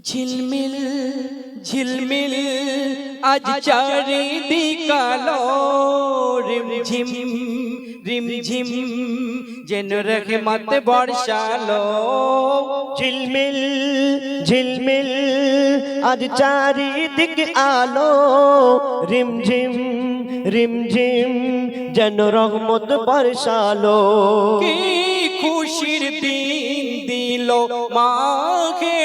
ঝিলমিল ঝিলমিল আজ চারিদিক আলো রিমঝিম রিমঝিম যেন রহমত বর্ষালো। ঝিলমিল ঝিলমিল আজ চারিদিক আলো রিমঝিম রিমঝিম যেন রহমত বর্ষালো। কি খুশির দিন দিল মাঘে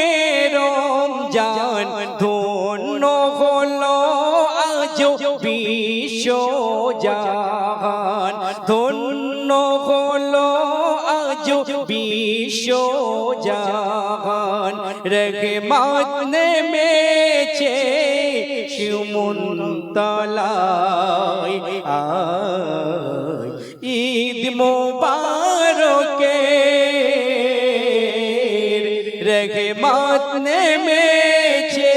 রমজান, ধন্য হলো আজ বিশ্ব জাহান, ধন্য হলো আজ বিশ্ব জাহান। রহমত নেমেছে শিমুলতলায়, আয় ঈদ মুবারকের রহমত নেমেছে।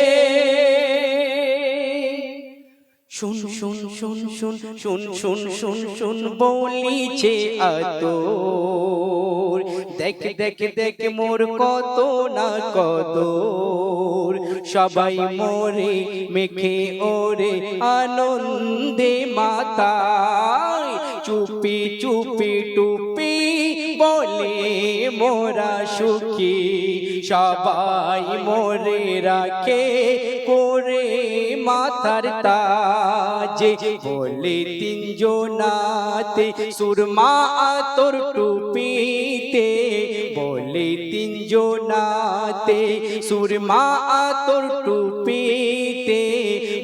শুন শুন শুন শুন শুন শুন শুন শুন বলিছে আতর, দেখ দেখ দেখ মোর কত না কদর। সবাই মোরে মেখে ওরে আনন্দে মাতায়, চুপি চুপি টুপি বলে মোরা সুখী। সবাই মোরে রাখে করে মাথার তাজ, বলে তিনজনাতে সুরমা আতর টুপিতে, বলে তিনজনাতে সুরমা আতর টুপিতে।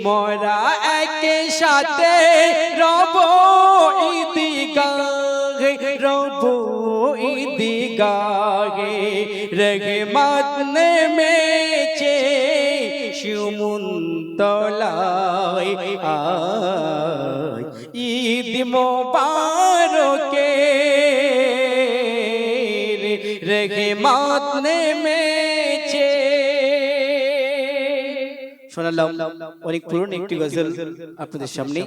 মোরা একে সাথে রব ঈদগাহে, রব ঈদগাহে। রহমত নেমেছে শিমুলতলায়, আয় ঈদ মুবারকের রহমত নেমেছে। শোনালাম অনেক পুরনো একটি গজল আপনাদের সামনে।